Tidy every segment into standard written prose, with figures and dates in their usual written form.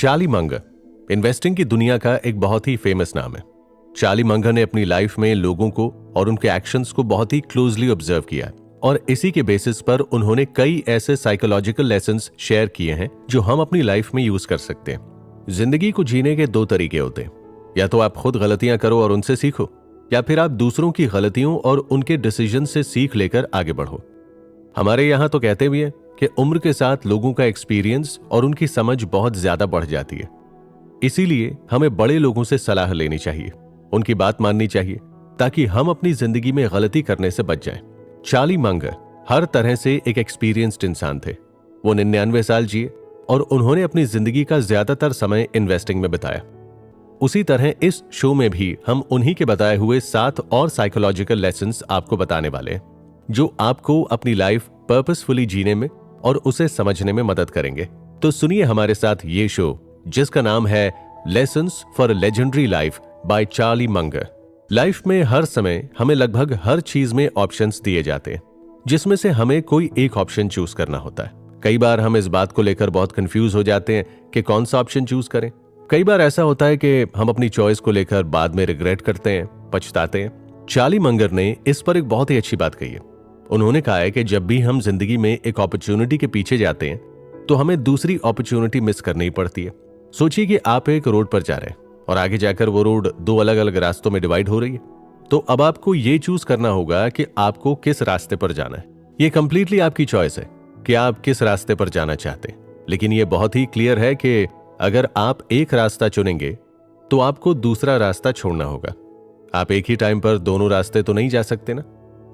Charlie Munger investing की दुनिया का एक बहुत ही फेमस नाम है। चार्ली मंगर ने अपनी लाइफ में लोगों को और उनके एक्शंस को बहुत ही क्लोजली ऑब्जर्व किया है और इसी के बेसिस पर उन्होंने कई ऐसे साइकोलॉजिकल लेसन्स शेयर किए हैं जो हम अपनी लाइफ में यूज कर सकते हैं। जिंदगी को जीने के दो तरीके होते हैं, या तो आप खुद गलतियां करो और उनसे सीखो, या फिर आप दूसरों की गलतियों और उनके डिसीजन से सीख लेकर आगे बढ़ो। हमारे यहाँ तो कहते भी हैं कि उम्र के साथ लोगों का एक्सपीरियंस और उनकी समझ बहुत ज्यादा बढ़ जाती है। इसीलिए हमें बड़े लोगों से सलाह लेनी चाहिए, उनकी बात माननी चाहिए, ताकि हम अपनी जिंदगी में गलती करने से बच जाएं। चार्ली मंगर हर तरह से एक एक्सपीरियंस्ड इंसान थे। वो 99 साल जिए और उन्होंने अपनी जिंदगी का ज्यादातर समय इन्वेस्टिंग में बिताया। उसी तरह इस शो में भी हम उन्हीं के बताए हुए 7 और साइकोलॉजिकल लेसन्स आपको बताने वाले हैं, जो आपको अपनी लाइफ पर्पसफुली जीने में और उसे समझने में मदद करेंगे। तो सुनिए हमारे साथ ये शो, जिसका नाम है lessons for a legendary life by Charlie Munger. Life में हर समय हमें लगभग हर चीज में ऑप्शंस दिए जाते हैं, जिसमें से हमें कोई एक ऑप्शन चूज करना होता है। कई बार हम इस बात को लेकर बहुत कंफ्यूज हो जाते हैं कि कौन सा ऑप्शन चूज करें। कई बार ऐसा होता है कि हम अपनी चॉइस को लेकर बाद में रिग्रेट करते हैं, पछताते हैं। चार्ली मंगर ने इस पर एक बहुत ही अच्छी बात कही है। उन्होंने कहा है कि जब भी हम जिंदगी में एक अपॉर्चुनिटी के पीछे जाते हैं तो हमें दूसरी अपॉर्चुनिटी मिस करनी पड़ती है। सोचिए कि आप एक रोड पर जा रहे हैं और आगे जाकर वो रोड 2 अलग अलग रास्तों में डिवाइड हो रही है। तो अब आपको ये चूज करना होगा कि आपको किस रास्ते पर जाना है। ये कंप्लीटली आपकी चॉइस है कि आप किस रास्ते पर जाना चाहते हैं, लेकिन ये बहुत ही क्लियर है कि अगर आप एक रास्ता चुनेंगे तो आपको दूसरा रास्ता छोड़ना होगा। आप एक ही टाइम पर दोनों रास्ते तो नहीं जा सकते ना।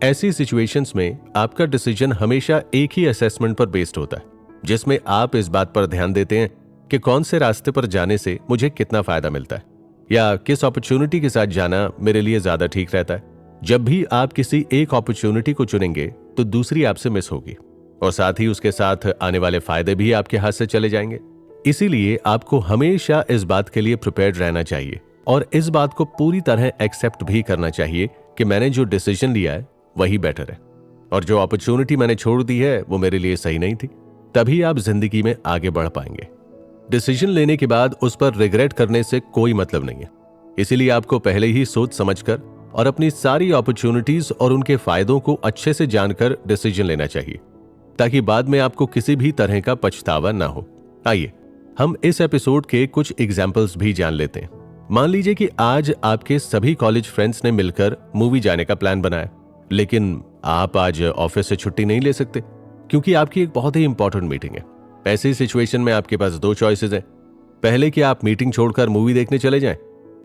ऐसी सिचुएशंस में आपका डिसीजन हमेशा एक ही असेसमेंट पर बेस्ड होता है, जिसमें आप इस बात पर ध्यान देते हैं कि कौन से रास्ते पर जाने से मुझे कितना फायदा मिलता है, या किस अपॉर्चुनिटी के साथ जाना मेरे लिए ज्यादा ठीक रहता है। जब भी आप किसी एक अपॉर्चुनिटी को चुनेंगे तो दूसरी आपसे मिस होगी और साथ ही उसके साथ आने वाले फायदे भी आपके हाथ से चले जाएंगे। इसीलिए आपको हमेशा इस बात के लिए प्रिपेयर्ड रहना चाहिए और इस बात को पूरी तरह एक्सेप्ट भी करना चाहिए कि मैंने जो डिसीजन लिया है वही बेटर है और जो अपॉर्चुनिटी मैंने छोड़ दी है वो मेरे लिए सही नहीं थी। तभी आप जिंदगी में आगे बढ़ पाएंगे। डिसीजन लेने के बाद उस पर रिग्रेट करने से कोई मतलब नहीं है। इसीलिए आपको पहले ही सोच समझकर और अपनी सारी अपॉर्चुनिटीज और उनके फायदों को अच्छे से जानकर डिसीजन लेना चाहिए, ताकि बाद में आपको किसी भी तरह का पछतावा ना हो। आइए हम इस एपिसोड के कुछ एग्जाम्पल्स भी जान लेते हैं। मान लीजिए कि आज आपके सभी कॉलेज फ्रेंड्स ने मिलकर मूवी जाने का प्लान बनाया, लेकिन आप आज ऑफिस से छुट्टी नहीं ले सकते क्योंकि आपकी एक बहुत ही इंपॉर्टेंट मीटिंग है। ऐसी सिचुएशन में आपके पास 2 चॉइसेस हैं। पहले कि आप मीटिंग छोड़कर मूवी देखने चले जाएं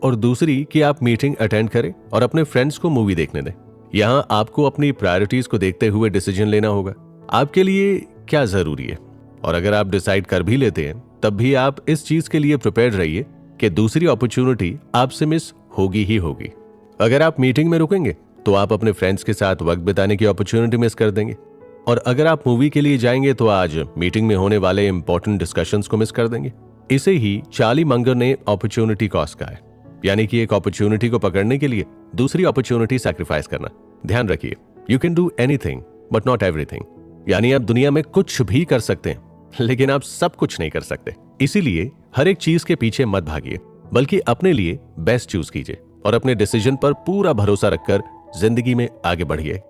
और दूसरी कि आप मीटिंग अटेंड करें और अपने फ्रेंड्स को मूवी देखने दें। यहां आपको अपनी प्रायोरिटीज को देखते हुए डिसीजन लेना होगा, आपके लिए क्या जरूरी है। और अगर आप डिसाइड कर भी लेते हैं तब भी आप इस चीज के लिए प्रिपेयर्ड रहिए कि दूसरी अपॉर्चुनिटी आपसे मिस होगी ही होगी। अगर आप मीटिंग में रुकेंगे तो आप अपने फ्रेंड्स के साथ वक्त बिताने की अपॉर्चुनिटी मिस कर देंगे, और अगर आप मूवी के लिए जाएंगे तो आज मीटिंग में होने वाले इंपॉर्टेंट डिस्कशंस को मिस कर देंगे। इसे ही चार्ली मंगर ने अपॉर्चुनिटी कॉस्ट कहा है, यानी कि एक अपॉर्चुनिटी को पकड़ने के लिए दूसरी अपॉर्चुनिटी सैक्रिफाइस करना। ध्यान रखिए, you can do anything but not everything, यानी आप दुनिया में कुछ भी कर सकते हैं लेकिन आप सब कुछ नहीं कर सकते। इसीलिए हर एक चीज के पीछे मत भागिए, बल्कि अपने लिए बेस्ट चूज कीजिए और अपने डिसीजन पर पूरा भरोसा रखकर जिंदगी में आगे बढ़िए।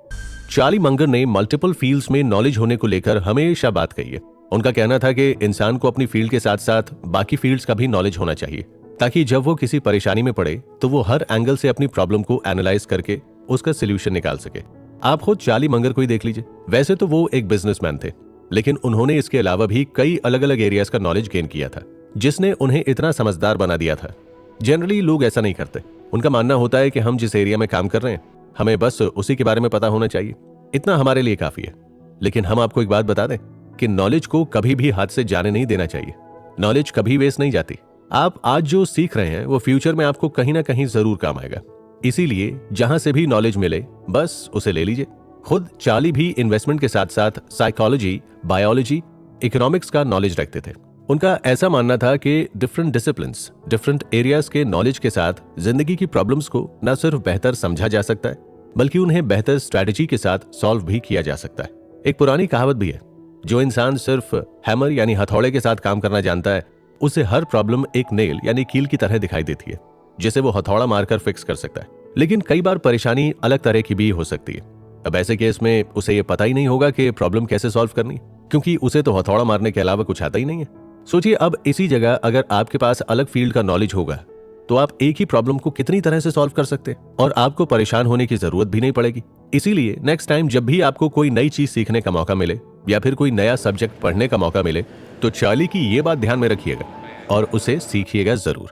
चार्ली मंगर ने मल्टीपल फील्ड्स में नॉलेज होने को लेकर हमेशा बात कही है। उनका कहना था कि इंसान को अपनी फील्ड के साथ साथ बाकी फील्ड्स का भी नॉलेज होना चाहिए, ताकि जब वो किसी परेशानी में पड़े तो वो हर एंगल से अपनी प्रॉब्लम को एनालाइज करके उसका सोल्यूशन निकाल सके। आप खुद चार्ली मंगर को ही देख लीजिए। वैसे तो वो एक बिजनेसमैन थे, लेकिन उन्होंने इसके अलावा भी कई अलग अलग एरियाज का नॉलेज गेन किया था, जिसने उन्हें इतना समझदार बना दिया था। जनरली लोग ऐसा नहीं करते। उनका मानना होता है कि हम जिस एरिया में काम कर रहे हैं हमें बस उसी के बारे में पता होना चाहिए, इतना हमारे लिए काफी है। लेकिन हम आपको एक बात बता दें कि नॉलेज को कभी भी हाथ से जाने नहीं देना चाहिए। नॉलेज कभी वेस्ट नहीं जाती। आप आज जो सीख रहे हैं वो फ्यूचर में आपको कहीं ना कहीं जरूर काम आएगा। इसीलिए जहां से भी नॉलेज मिले बस उसे ले लीजिए। खुद चार्ली भी इन्वेस्टमेंट के साथ साथ साइकोलॉजी, बायोलॉजी, इकोनॉमिक्स का नॉलेज रखते थे। उनका ऐसा मानना था कि डिफरेंट डिसिप्लिन्स, डिफरेंट एरियाज के नॉलेज के साथ जिंदगी की प्रॉब्लम्स को न सिर्फ बेहतर समझा जा सकता है बल्कि उन्हें बेहतर स्ट्रैटेजी के साथ सॉल्व भी किया जा सकता है। एक पुरानी कहावत भी है, जो इंसान सिर्फ हैमर यानी हथौड़े के साथ काम करना जानता है उसे हर प्रॉब्लम एक नेल यानी कील की तरह दिखाई देती है, जिसे वो हथौड़ा मारकर फिक्स कर सकता है। लेकिन कई बार परेशानी अलग तरह की भी हो सकती है। अब ऐसे केस में उसे ये पता ही नहीं होगा कि प्रॉब्लम कैसे सॉल्व करनी, क्योंकि उसे तो हथौड़ा मारने के अलावा कुछ आता ही नहीं है। सोचिए, अब इसी जगह अगर आपके पास अलग फील्ड का नॉलेज होगा तो आप एक ही प्रॉब्लम को कितनी तरह से सॉल्व कर सकते हैं और आपको परेशान होने की जरूरत भी नहीं पड़ेगी। इसीलिए नेक्स्ट टाइम जब भी आपको कोई नई चीज सीखने का मौका मिले या फिर कोई नया सब्जेक्ट पढ़ने का मौका मिले तो चार्ली की ये बात ध्यान में रखिएगा और उसे सीखिएगा जरूर।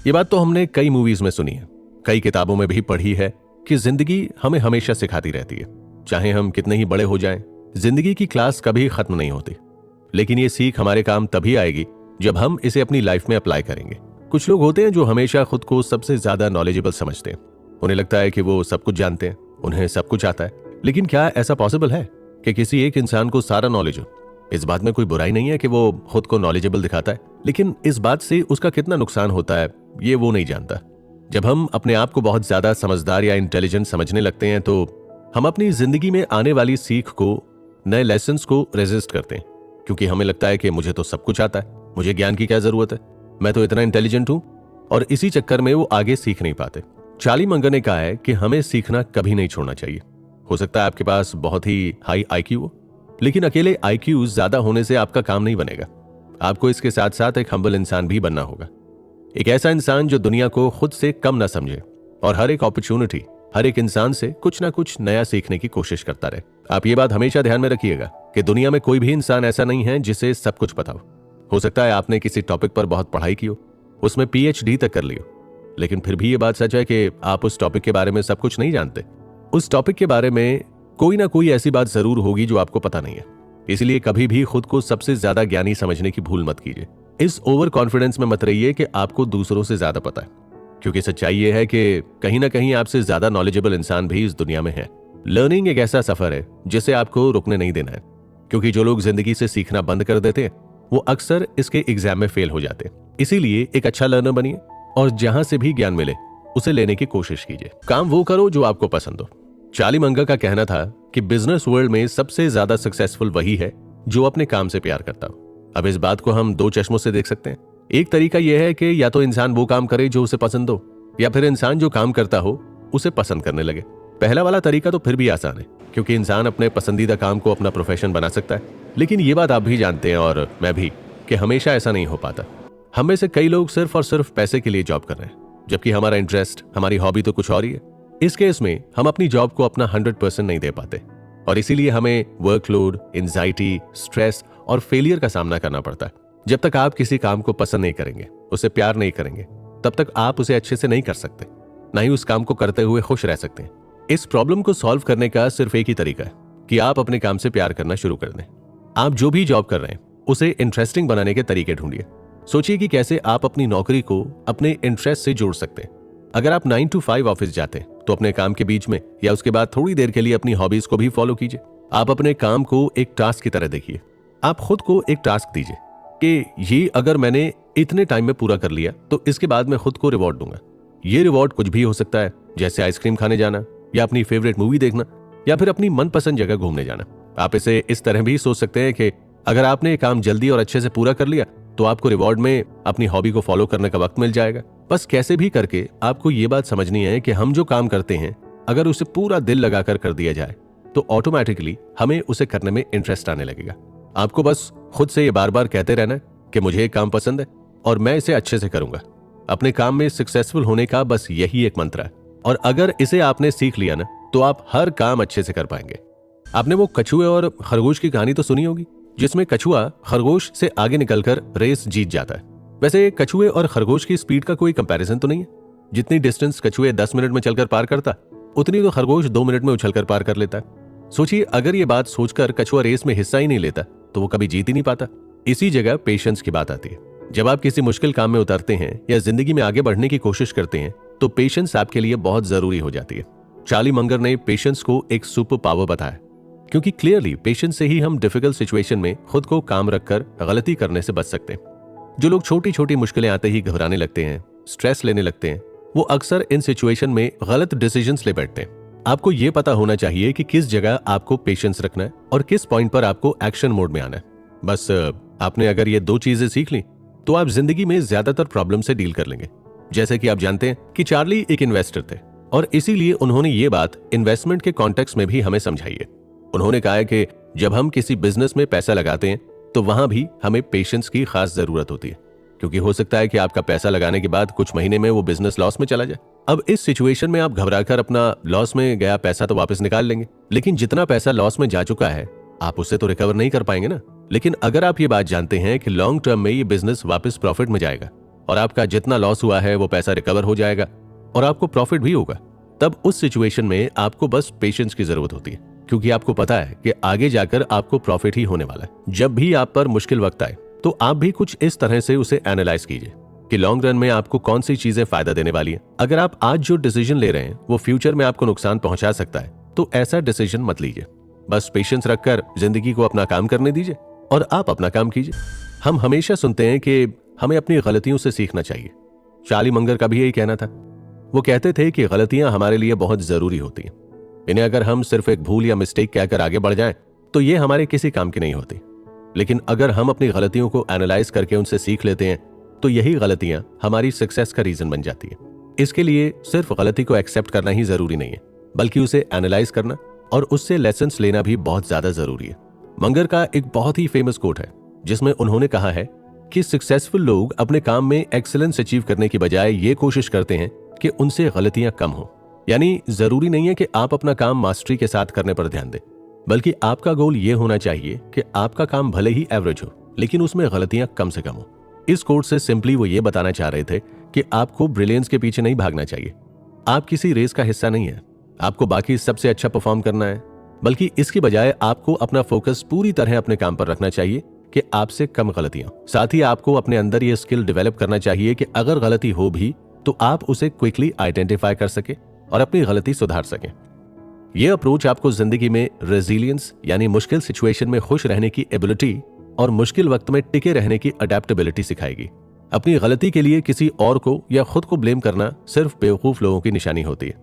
ये बात तो हमने कई मूवीज में सुनी है, कई किताबों में भी पढ़ी है कि जिंदगी हमें हमेशा सिखाती रहती है। चाहे हम कितने ही बड़े हो जाएं, जिंदगी की क्लास कभी खत्म नहीं होती। लेकिन ये सीख हमारे काम तभी आएगी जब हम इसे अपनी लाइफ में अप्लाई करेंगे। कुछ लोग होते हैं जो हमेशा खुद को सबसे ज्यादा नॉलेजेबल समझते हैं। उन्हें लगता है कि वो सब कुछ जानते हैं, उन्हें सब कुछ आता है। लेकिन क्या ऐसा पॉसिबल है कि किसी एक इंसान को सारा नॉलेज हो? इस बात में कोई बुराई नहीं है कि वो खुद को नॉलेजेबल दिखाता है, लेकिन इस बात से उसका कितना नुकसान होता है ये वो नहीं जानता। जब हम अपने आप को बहुत ज्यादा समझदार या इंटेलिजेंट समझने लगते हैं तो हम अपनी जिंदगी में आने वाली सीख को, नए लेसन्स को रेजिस्ट करते हैं, क्योंकि हमें लगता है कि मुझे तो सब कुछ आता है, मुझे ज्ञान की क्या जरूरत है, मैं तो इतना इंटेलिजेंट हूं। और इसी चक्कर में वो आगे सीख नहीं पाते। चार्ली मंगर ने कहा है कि हमें सीखना कभी नहीं छोड़ना चाहिए। हो सकता है आपके पास बहुत ही हाई आईक्यू हो, लेकिन अकेले आईक्यू ज्यादा होने से आपका काम नहीं बनेगा। आपको इसके साथ साथ एक हम्बल इंसान भी बनना होगा, एक ऐसा इंसान जो दुनिया को खुद से कम ना समझे और हर एक अपॉर्चुनिटी, हर एक इंसान से कुछ ना कुछ नया सीखने की कोशिश करता रहे। आप ये बात हमेशा ध्यान में रखिएगा कि दुनिया में कोई भी इंसान ऐसा नहीं है जिसे सब कुछ पता हो सकता है आपने किसी टॉपिक पर बहुत पढ़ाई की हो, उसमें PhD तक कर ली हो, लेकिन फिर भी ये बात सच है कि आप उस टॉपिक के बारे में सब कुछ नहीं जानते। उस टॉपिक के बारे में कोई ना कोई ऐसी बात जरूर होगी जो आपको पता नहीं है। इसलिए कभी भी खुद को सबसे ज्यादा ज्ञानी समझने की भूल मत कीजिए। इस ओवर कॉन्फिडेंस में मत रहिए कि आपको दूसरों से ज्यादा पता है, क्योंकि सच्चाई यह है कि कहीं ना कहीं आपसे ज्यादा नॉलेजेबल इंसान भी इस दुनिया में है। लर्निंग एक ऐसा सफर है जिसे आपको रुकने नहीं देना है, क्योंकि जो लोग जिंदगी से सीखना बंद कर देते हैं वो अक्सर इसके एग्जाम में फेल हो जाते हैं। इसीलिए एक अच्छा लर्नर बनिए और जहां से भी ज्ञान मिले उसे लेने की कोशिश कीजिए। काम वो करो जो आपको पसंद हो। चार्ली मंगर का कहना था कि बिजनेस वर्ल्ड में सबसे ज्यादा सक्सेसफुल वही है जो अपने काम से प्यार करता हो। अब इस बात को हम दो चश्मों से देख सकते हैं। एक तरीका यह है कि या तो इंसान वो काम करे जो उसे पसंद हो, या फिर इंसान जो काम करता हो उसे पसंद करने लगे। पहला वाला तरीका तो फिर भी आसान है, क्योंकि इंसान अपने पसंदीदा काम को अपना प्रोफेशन बना सकता है। लेकिन ये बात आप भी जानते हैं और मैं भी, कि हमेशा ऐसा नहीं हो पाता। हम में से कई लोग सिर्फ और सिर्फ पैसे के लिए जॉब कर रहे हैं, जबकि हमारा इंटरेस्ट, हमारी हॉबी तो कुछ और ही है। इस केस में हम अपनी जॉब को अपना 100% नहीं दे पाते और इसीलिए हमें वर्कलोड, एंजाइटी, स्ट्रेस और फेलियर का सामना करना पड़ता है। जब तक आप किसी काम को पसंद नहीं करेंगे, उसे प्यार नहीं करेंगे, तब तक आप उसे अच्छे से नहीं कर सकते, ना ही उस काम को करते हुए खुश रह सकते हैं। इस प्रॉब्लम को सॉल्व करने का सिर्फ एक ही तरीका है कि आप अपने काम से प्यार करना शुरू कर दें। आप जो भी जॉब कर रहे हैं उसे इंटरेस्टिंग बनाने के तरीके ढूंढिए। सोचिए कि कैसे आप अपनी नौकरी को अपने इंटरेस्ट से जोड़ सकते हैं। अगर आप 9 to 5 ऑफिस जाते हैं तो अपने काम के बीच में या उसके बाद थोड़ी देर के लिए अपनी हॉबीज को भी फॉलो कीजिए। आप अपने काम को एक टास्क की तरह देखिए। आप खुद को एक टास्क दीजिए कि ये अगर मैंने इतने टाइम में पूरा कर लिया तो इसके बाद मैं खुद को रिवॉर्ड दूंगा। ये रिवॉर्ड कुछ भी हो सकता है, जैसे आइसक्रीम खाने जाना या अपनी फेवरेट मूवी देखना या फिर अपनी मनपसंद जगह घूमने जाना। आप इसे इस तरह भी सोच सकते हैं कि अगर आपने काम जल्दी और अच्छे से पूरा कर लिया तो आपको रिवॉर्ड में अपनी हॉबी को फॉलो करने का वक्त मिल जाएगा। बस कैसे भी करके आपको ये बात समझनी है कि हम जो काम करते हैं अगर उसे पूरा दिल लगाकर कर दिया जाए तो ऑटोमेटिकली हमें उसे करने में इंटरेस्ट आने लगेगा। आपको बस खुद से ये बार बार कहते रहना है कि मुझे ये काम पसंद है और मैं इसे अच्छे से करूंगा। अपने काम में सक्सेसफुल होने का बस यही एक मंत्र है और अगर इसे आपने सीख लिया ना तो आप हर काम अच्छे से कर पाएंगे। आपने वो कछुए और खरगोश की कहानी तो सुनी होगी, जिसमें कछुआ खरगोश से आगे निकलकर रेस जीत जाता है। वैसे कछुए और खरगोश की स्पीड का कोई कंपैरिजन तो नहीं है। जितनी डिस्टेंस कछुए 10 मिनट में चलकर पार करता, उतनी तो खरगोश 2 मिनट में उछलकर पार कर लेता है। सोचिए, अगर ये बात सोचकर कछुआ रेस में हिस्सा ही नहीं लेता तो वो कभी जीत ही नहीं पाता। इसी जगह पेशेंस की बात आती है। जब आप किसी मुश्किल काम में उतरते हैं या जिंदगी में आगे बढ़ने की कोशिश करते हैं तो पेशेंस आपके लिए बहुत जरूरी हो जाती है। चार्ली मंगर ने पेशेंस को एक सुपर पावर बताया, क्योंकि क्लियरली पेशेंस से ही हम डिफिकल्ट सिचुएशन में खुद को काम रखकर गलती करने से बच सकते हैं। जो लोग छोटी छोटी मुश्किलें आते ही घबराने लगते हैं, स्ट्रेस लेने लगते हैं, वो अक्सर इन सिचुएशन में गलत डिसीजंस ले बैठते हैं। आपको ये पता होना चाहिए कि किस जगह आपको पेशेंस रखना है और किस पॉइंट पर आपको एक्शन मोड में आना है। बस आपने अगर ये 2 चीजें सीख ली तो आप जिंदगी में ज्यादातर प्रॉब्लम से डील कर लेंगे। जैसे कि आप जानते हैं कि चार्ली एक इन्वेस्टर थे और इसीलिए उन्होंने ये बात इन्वेस्टमेंट के कॉन्टेक्स्ट में भी हमें समझाई है। उन्होंने कहा है कि जब हम किसी बिजनेस में पैसा लगाते हैं तो वहां भी हमें पेशेंस की खास जरूरत होती है, क्योंकि हो सकता है कि आपका पैसा लगाने के बाद कुछ महीने में वो बिजनेस लॉस में चला जाए। अब इस सिचुएशन में आप घबराकर अपना लॉस में गया पैसा तो वापस निकाल लेंगे, लेकिन जितना पैसा लॉस में जा चुका है आप उससे तो रिकवर नहीं कर पाएंगे ना। लेकिन अगर आप ये बात जानते हैं कि लॉन्ग टर्म में ये बिजनेस वापस प्रॉफिट में जाएगा और आपका जितना लॉस हुआ है वो पैसा रिकवर हो जाएगा और आपको प्रॉफिट भी होगा, तब उस सिचुएशन में आपको बस पेशेंस की जरूरत होती है, क्योंकि आपको पता है कि आगे जाकर आपको प्रॉफिट ही होने वाला है। जब भी आप पर मुश्किल वक्त आए तो आप भी कुछ इस तरह से उसे एनालाइज कीजिए कि लॉन्ग रन में आपको कौन सी चीजें फायदा देने वाली है। अगर आप आज जो डिसीजन ले रहे हैं वो फ्यूचर में आपको नुकसान पहुंचा सकता है तो ऐसा डिसीजन मत लीजिए। बस पेशेंस रखकर जिंदगी को अपना काम करने दीजिए और आप अपना काम कीजिए। हम हमेशा सुनते हैं कि हमें अपनी गलतियों से सीखना चाहिए। चार्ली मंगर का भी यही कहना था। वो कहते थे कि गलतियां हमारे लिए बहुत जरूरी होती हैं। इन्हें अगर हम सिर्फ एक भूल या मिस्टेक कहकर आगे बढ़ जाएं तो ये हमारे किसी काम की नहीं होती, लेकिन अगर हम अपनी गलतियों को एनालाइज करके उनसे सीख लेते हैं तो यही गलतियां हमारी सक्सेस का रीजन बन जाती है। इसके लिए सिर्फ गलती को एक्सेप्ट करना ही जरूरी नहीं है, बल्कि उसे एनालाइज करना और उससे लेसन्स लेना भी बहुत ज्यादा जरूरी है। मंगर का एक बहुत ही फेमस कोट है जिसमें उन्होंने कहा है कि सक्सेसफुल लोग अपने काम में एक्सीलेंस अचीव करने की बजाय ये कोशिश करते हैं कि उनसे गलतियां कम हो। यानी जरूरी नहीं है कि आप अपना काम मास्टरी के साथ करने पर ध्यान दें, बल्कि आपका गोल ये होना चाहिए कि आपका काम भले ही एवरेज हो लेकिन उसमें गलतियां कम से कम हो। इस कोट से सिंपली वो ये बताना चाह रहे थे कि आपको ब्रिलियंस के पीछे नहीं भागना चाहिए। आप किसी रेस का हिस्सा नहीं है, आपको बाकी सबसे अच्छा परफॉर्म करना है, बल्कि इसकी बजाय आपको अपना फोकस पूरी तरह अपने काम पर रखना चाहिए कि आपसे कम गलतियां। साथ ही आपको अपने अंदर ये स्किल डेवलप करना चाहिए कि अगर गलती हो भी तो आप उसे क्विकली आइडेंटिफाई कर सके और अपनी गलती सुधार सकें। यह अप्रोच आपको जिंदगी में रेजिलियंस यानी मुश्किल सिचुएशन में खुश रहने की एबिलिटी और मुश्किल वक्त में टिके रहने की अडेप्टेबिलिटी सिखाएगी। अपनी गलती के लिए किसी और को या खुद को ब्लेम करना सिर्फ बेवकूफ लोगों की निशानी होती है।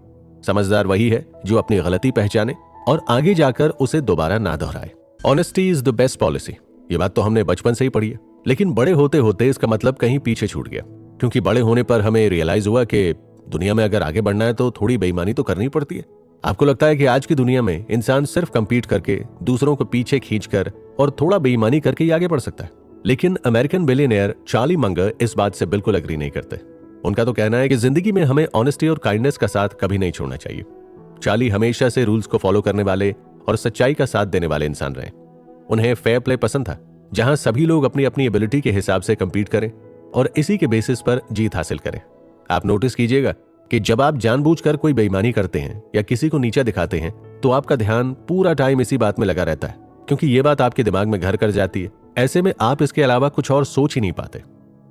समझदार वही है जो अपनी गलती पहचाने और आगे जाकर उसे दोबारा ना दोहराए। Honesty is the best policy. ये बात तो हमने बचपन से ही पढ़ी है, लेकिन बड़े होते होते इसका मतलब कहीं पीछे छूट गया, क्योंकि बड़े होने पर हमें रियलाइज हुआ कि दुनिया में अगर आगे बढ़ना है तो थोड़ी बेईमानी तो करनी पड़ती है। आपको लगता है कि आज की दुनिया में इंसान सिर्फ कंपीट करके, दूसरों को पीछे खींचकर और थोड़ा बेईमानी करके ही आगे बढ़ सकता है। लेकिन अमेरिकन बिलियनियर चार्ली मंगर इस बात से बिल्कुल एग्री नहीं करते। उनका तो कहना है कि जिंदगी में हमें ऑनेस्टी और काइंडनेस का साथ कभी नहीं छोड़ना चाहिए। चार्ली हमेशा से रूल्स को फॉलो करने वाले और सच्चाई का साथ देने वाले इंसान रहे। उन्हें फेयर प्ले पसंद था, जहां सभी लोग अपनी अपनी एबिलिटी के हिसाब से कंपीट करें और इसी के बेसिस पर जीत हासिल करें। आप नोटिस कीजिएगा कि जब आप जानबूझकर कोई बेईमानी करते हैं या किसी को नीचा दिखाते हैं तो आपका ध्यान पूरा टाइम इसी बात में लगा रहता है, क्योंकि ये बात आपके दिमाग में घर कर जाती है। ऐसे में आप इसके अलावा कुछ और सोच ही नहीं पाते।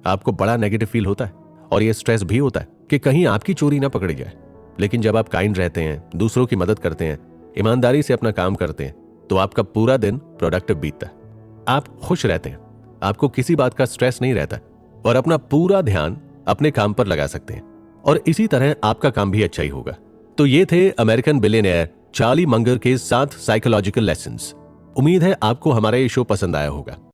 आपको बड़ा नेगेटिव फील होता है और ये स्ट्रेस भी होता है कि कहीं आपकी चोरी ना पकड़ी जाए। लेकिन जब आप काइंड रहते हैं, दूसरों की मदद करते हैं, ईमानदारी से अपना काम करते हैं, तो आपका पूरा दिन प्रोडक्टिव बीतता है। आप खुश रहते हैं, आपको किसी बात का स्ट्रेस नहीं रहता और अपना पूरा ध्यान अपने काम पर लगा सकते हैं और इसी तरह आपका काम भी अच्छा ही होगा। तो ये थे अमेरिकन बिलियनियर चार्ली मंगर के 7 साइकोलॉजिकल लेसन्स। उम्मीद है आपको हमारा ये शो पसंद आया होगा।